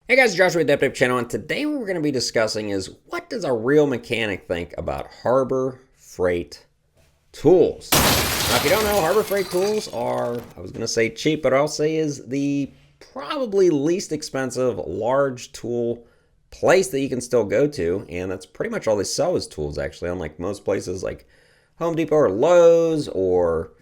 Hey guys, Joshua with the Update Channel, and today what we're going to be discussing is what does a real mechanic think about Harbor Freight tools? Now, if you don't know, Harbor Freight tools are, I was going to say cheap, but I'll say is the probably least expensive large tool place that you can still go to, and that's pretty much all they sell is tools actually, unlike most places like Home Depot or Lowe's or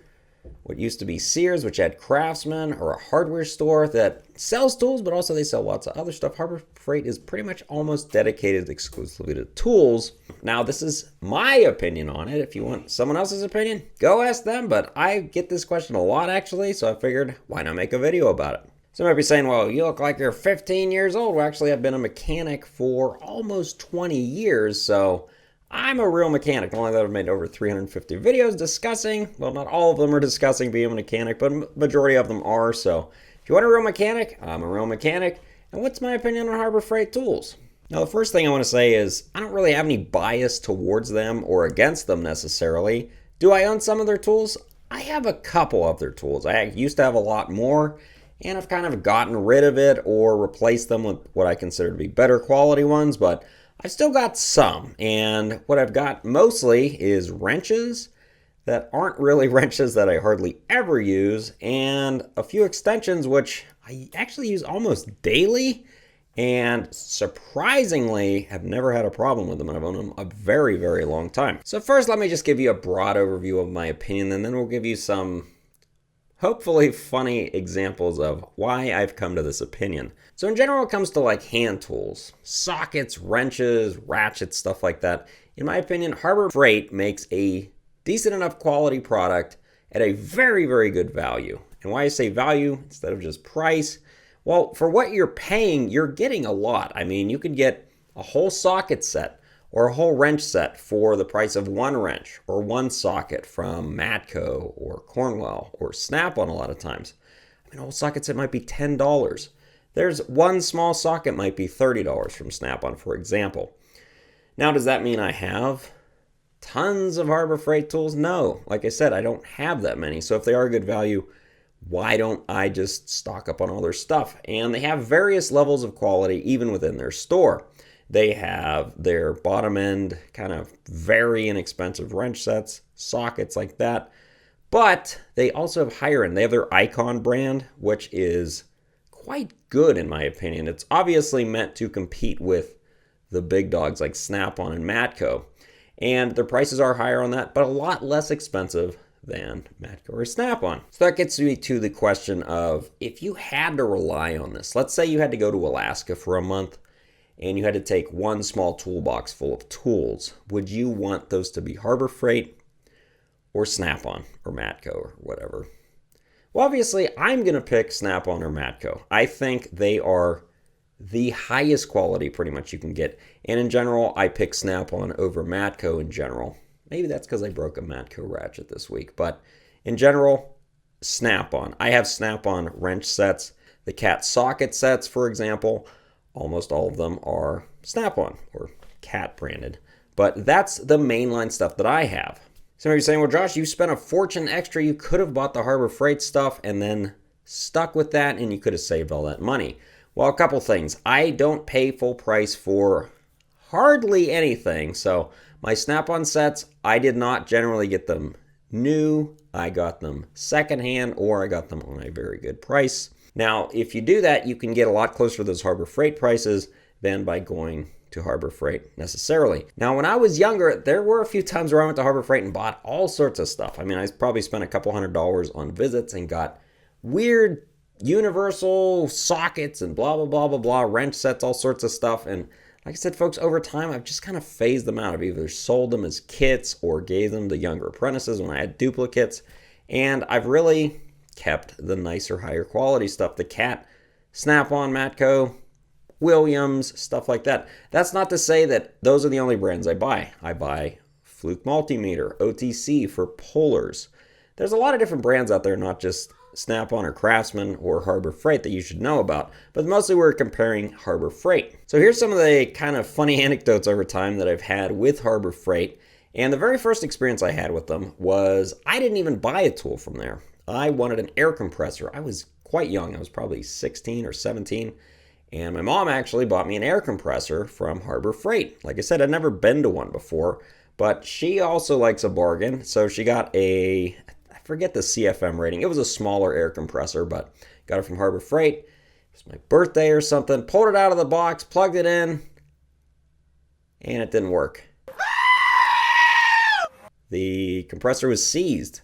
what used to be Sears, which had Craftsman, or a hardware store that sells tools, but also they sell lots of other stuff. Harbor Freight is pretty much almost dedicated exclusively to tools. Now, this is my opinion on it. If you want someone else's opinion, go ask them, but I get this question a lot actually, so I figured, why not make a video about it? So you might be saying, well, you look like you're 15 years old. Well, actually, I've been a mechanic for almost 20 years, so I'm a real mechanic. Not only that, I've made over 350 videos discussing, well, not all of them are discussing being a mechanic, but majority of them are. So if you want a real mechanic, I'm a real mechanic. And what's my opinion on Harbor Freight tools? Now, the first thing I want to say is I don't really have any bias towards them or against them necessarily. Do I own some of their tools? I have a couple of their tools. I used to have a lot more, and I've kind of gotten rid of it or replaced them with what I consider to be better quality ones, but I've still got some, and what I've got mostly is wrenches that aren't really wrenches that I hardly ever use, and a few extensions which I actually use almost daily, and surprisingly have never had a problem with them, and I've owned them a very, very long time. So first, let me just give you a broad overview of my opinion, and then we'll give you some hopefully funny examples of why I've come to this opinion. So in general, it comes to like hand tools, sockets, wrenches, ratchets, stuff like that. In my opinion, Harbor Freight makes a decent enough quality product at a very, very good value. And why I say value instead of just price, well, for what you're paying, you're getting a lot. I mean, you could get a whole socket set or a whole wrench set for the price of one wrench or one socket from Matco or Cornwell or Snapon a lot of times. I mean, a whole socket set might be $10. There's one small socket might be $30 from Snapon, for example. Now, does that mean I have tons of Harbor Freight tools? No. Like I said, I don't have that many. So if they are good value, why don't I just stock up on all their stuff? And they have various levels of quality even within their store. They have their bottom end, kind of very inexpensive wrench sets, sockets like that. But they also have higher end. They have their Icon brand, which is quite good in my opinion. It's obviously meant to compete with the big dogs like Snapon and Matco. And their prices are higher on that, but a lot less expensive than Matco or Snapon. So that gets me to the question of, if you had to rely on this, let's say you had to go to Alaska for a month, and you had to take one small toolbox full of tools, would you want those to be Harbor Freight or Snapon or Matco or whatever? Well, obviously, I'm going to pick Snapon or Matco. I think they are the highest quality pretty much you can get. And in general, I pick Snapon over Matco in general. Maybe that's because I broke a Matco ratchet this week. But in general, Snapon. I have Snapon wrench sets. The cat socket sets, for example, almost all of them are Snapon or cat branded. But that's the mainline stuff that I have. Some of you are saying, well, Josh, you spent a fortune extra. You could have bought the Harbor Freight stuff and then stuck with that, and you could have saved all that money. Well, a couple things. I don't pay full price for hardly anything. So my Snap-on sets, I did not generally get them new. I got them secondhand, or I got them on a very good price. Now, if you do that, you can get a lot closer to those Harbor Freight prices than by going to Harbor Freight necessarily. Now, when I was younger, there were a few times where I went to Harbor Freight and bought all sorts of stuff. I mean, I probably spent a couple $100s on visits and got weird universal sockets and blah, blah, blah, blah, blah, wrench sets, all sorts of stuff. And like I said, folks, over time, I've just kind of phased them out. I've either sold them as kits or gave them to younger apprentices when I had duplicates. And I've really kept the nicer, higher quality stuff. The Cat, Snap-on, Matco, Williams, stuff like that. That's not to say that those are the only brands I buy. I buy Fluke Multimeter, OTC for pullers. There's a lot of different brands out there, not just Snap-on or Craftsman or Harbor Freight that you should know about, but mostly we're comparing Harbor Freight. So here's some of the kind of funny anecdotes over time that I've had with Harbor Freight. And the very first experience I had with them was I didn't even buy a tool from there. I wanted an air compressor. I was quite young. I was probably 16 or 17. And my mom actually bought me an air compressor from Harbor Freight. Like I said, I'd never been to one before, but she also likes a bargain. So she got I forget the CFM rating. It was a smaller air compressor, but got it from Harbor Freight. It was my birthday or something. Pulled it out of the box, plugged it in, and it didn't work. The compressor was seized.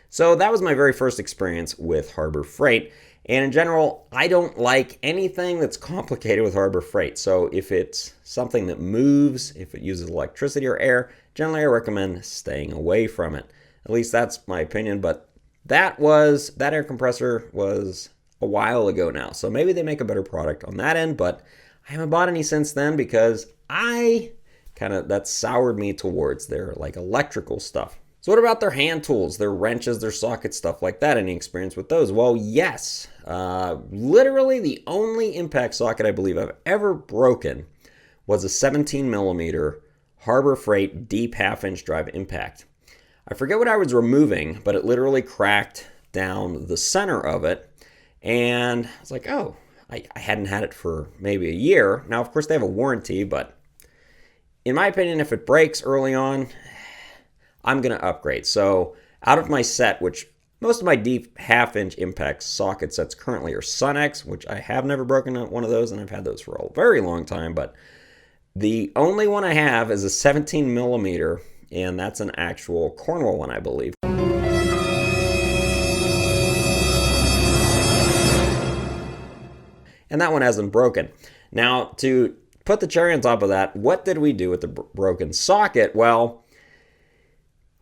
So that was my very first experience with Harbor Freight. And in general, I don't like anything that's complicated with Harbor Freight. So if it's something that moves, if it uses electricity or air, generally I recommend staying away from it. At least that's my opinion. But that air compressor was a while ago now. So maybe they make a better product on that end, but I haven't bought any since then because that soured me towards their like electrical stuff. So what about their hand tools, their wrenches, their sockets, stuff like that? Any experience with those? Well, yes. Literally the only impact socket I believe I've ever broken was a 17 millimeter Harbor Freight deep half-inch drive impact. I forget what I was removing, but it literally cracked down the center of it. And I was like, oh, I hadn't had it for maybe a year. Now, of course, they have a warranty, but in my opinion, if it breaks early on, I'm going to upgrade. So out of my set, which most of my deep half-inch impact socket sets currently are Sunex, which I have never broken one of those, and I've had those for a very long time. But the only one I have is a 17 millimeter, and that's an actual Cornwall one, I believe. And that one hasn't broken. Now, to put the cherry on top of that, what did we do with the broken socket? Well,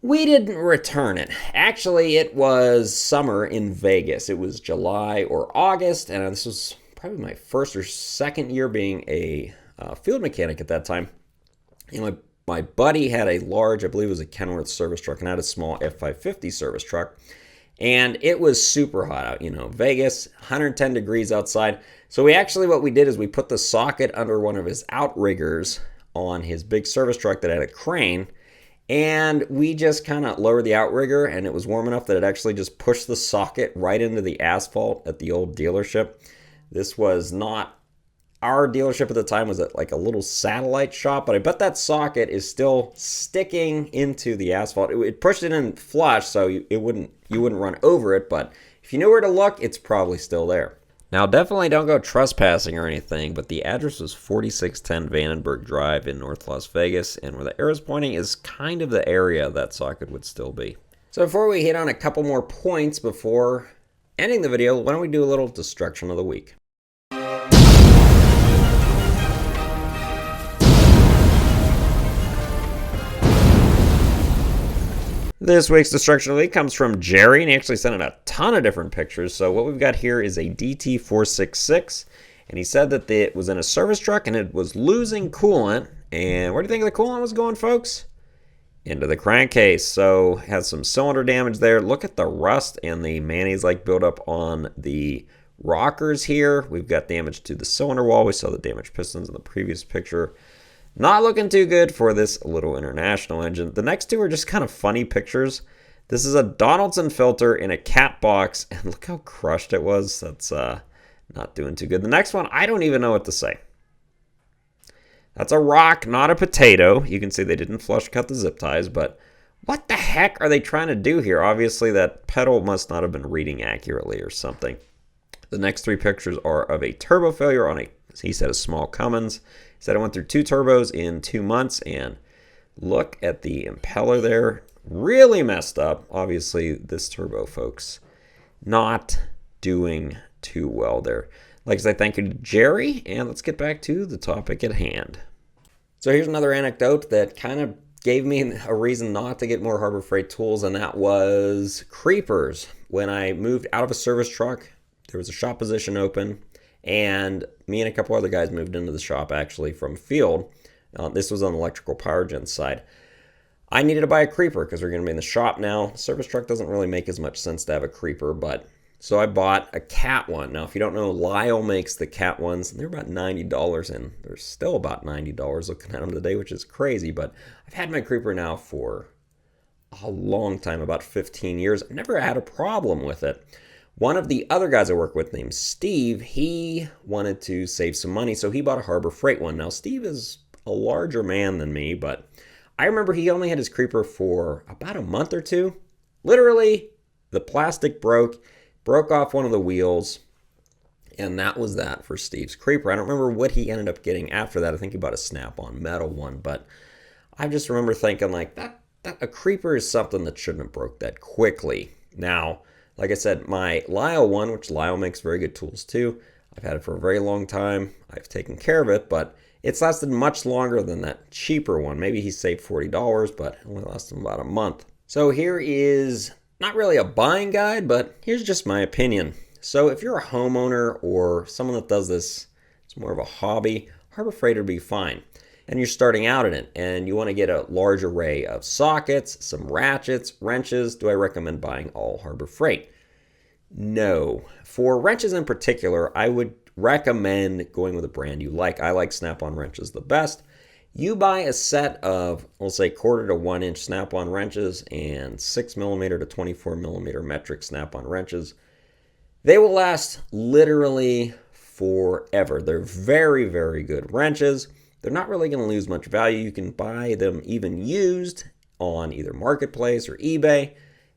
we didn't return it. Actually, it was summer in Vegas. It was July or August, and this was probably my first or second year being a field mechanic at that time. And my buddy had a large, I believe it was a Kenworth service truck, and I had a small F550 service truck. And it was super hot out, Vegas, 110 degrees outside. So what we did is we put the socket under one of his outriggers on his big service truck that had a crane. And we just kind of lowered the outrigger, and it was warm enough that it actually just pushed the socket right into the asphalt at the old dealership. This was not our dealership at the time, was at like a little satellite shop, but I bet that socket is still sticking into the asphalt. It pushed it in flush, so you wouldn't run over it, but if you knew where to look, it's probably still there. Now, definitely don't go trespassing or anything, but the address was 4610 Vandenberg Drive in North Las Vegas, and where the arrow is pointing is kind of the area that socket would still be. So before we hit on a couple more points before ending the video, why don't we do a little destruction of the week? This week's Destruction of the Week comes from Jerry, and he actually sent in a ton of different pictures. So what we've got here is a DT466, and he said that it was in a service truck and it was losing coolant. And where do you think the coolant was going, folks? Into the crankcase. So has some cylinder damage there. Look at the rust and the mayonnaise-like buildup on the rockers here. We've got damage to the cylinder wall. We saw the damaged pistons in the previous picture. Not looking too good for this little International engine. The next two are just kind of funny pictures. This is a Donaldson filter in a cat box, and look how crushed it was. That's not doing too good. The next one, I don't even know what to say. That's a rock, not a potato. You can see they didn't flush cut the zip ties, but what the heck are they trying to do here? Obviously, that pedal must not have been reading accurately or something. The next three pictures are of a turbo failure on he said a small Cummins. He said I went through 2 turbos in 2 months, and look at the impeller there. Really messed up. Obviously, this turbo, folks, not doing too well there. Like I said, thank you to Jerry, and let's get back to the topic at hand. So here's another anecdote that kind of gave me a reason not to get more Harbor Freight tools, and that was creepers. When I moved out of a service truck, there was a shop position open, and me and a couple other guys moved into the shop actually from field. This was on the electrical power gen side. I needed to buy a creeper because we're going to be in the shop now. Service truck doesn't really make as much sense to have a creeper, but so I bought a cat one. Now, if you don't know, Lyle makes the cat ones. They're about $90, and they're still about $90 looking at them today, which is crazy. But I've had my creeper now for a long time, about 15 years. I've never had a problem with it. One of the other guys I work with named Steve, he wanted to save some money, so he bought a Harbor Freight one. Now, Steve is a larger man than me, but I remember he only had his creeper for about a month or two. Literally, the plastic broke off one of the wheels, and that was that for Steve's creeper. I don't remember what he ended up getting after that. I think he bought a Snap-on metal one, but I just remember thinking like that a creeper is something that shouldn't have broke that quickly. Now, like I said, my Lyle one, which Lyle makes very good tools too, I've had it for a very long time. I've taken care of it, but it's lasted much longer than that cheaper one. Maybe he saved $40, but it only lasted about a month. So here is not really a buying guide, but here's just my opinion. So if you're a homeowner or someone that does this, it's more of a hobby, Harbor Freight would be fine. And you're starting out in it and you want to get a large array of sockets, some ratchets, wrenches, do I recommend buying all Harbor Freight? No. For wrenches in particular, I would recommend going with a brand you like. I like Snap-on wrenches the best. You buy a set of, let's say, 1/4 to 1 inch Snap-on wrenches and 6mm to 24mm metric Snap-on wrenches. They will last literally forever. They're very, very good wrenches. They're not really going to lose much value. You can buy them even used on either Marketplace or eBay,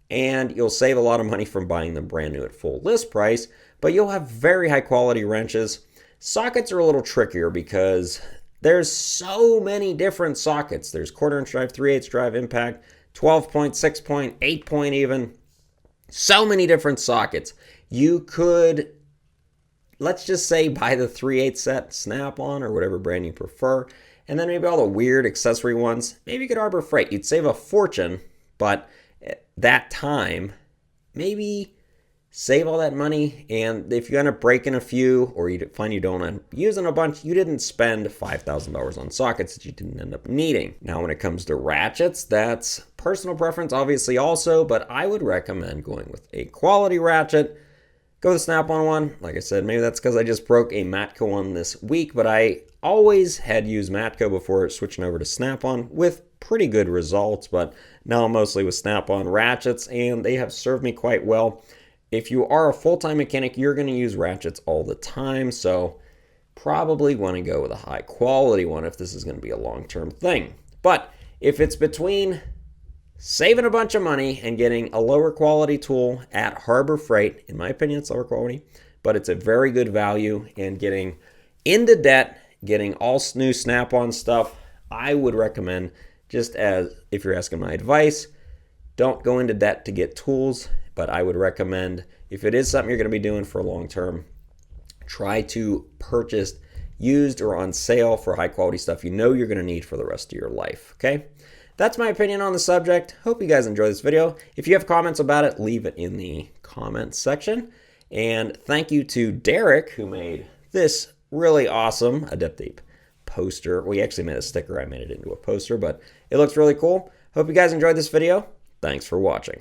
and you'll save a lot of money from buying them brand new at full list price, but you'll have very high quality wrenches. Sockets are a little trickier because there's so many different sockets. There's 1/4 inch drive, 3/8 drive, impact, 12 point, 6 point, 8 point even. So many different sockets. You could, let's just say, buy the 3/8 set Snap-on or whatever brand you prefer, and then maybe all the weird accessory ones. Maybe you could Harbor Freight. You'd save a fortune, but at that time, maybe save all that money, and if you end up breaking a few or you find you don't end up using a bunch, you didn't spend $5,000 on sockets that you didn't end up needing. Now, when it comes to ratchets, that's personal preference, obviously, also, but I would recommend going with a quality ratchet. Go with the Snap-on one. Like I said, maybe that's because I just broke a Matco one this week, but I always had used Matco before switching over to Snap-on with pretty good results, but now I'm mostly with Snap-on ratchets, and they have served me quite well. If you are a full-time mechanic, you're going to use ratchets all the time, so probably want to go with a high-quality one if this is going to be a long-term thing. But if it's between saving a bunch of money and getting a lower quality tool at Harbor Freight, in my opinion, it's lower quality, but it's a very good value, and getting into debt, getting all new Snap-on stuff, I would recommend, just as if you're asking my advice, don't go into debt to get tools. But I would recommend, if it is something you're going to be doing for a long term, try to purchase used or on sale for high quality stuff you know you're going to need for the rest of your life, okay? That's my opinion on the subject. Hope you guys enjoy this video. If you have comments about it, leave it in the comments section. And thank you to Derek, who made this really awesome Adept Ape poster. We actually made a sticker. I made it into a poster, but it looks really cool. Hope you guys enjoyed this video. Thanks for watching.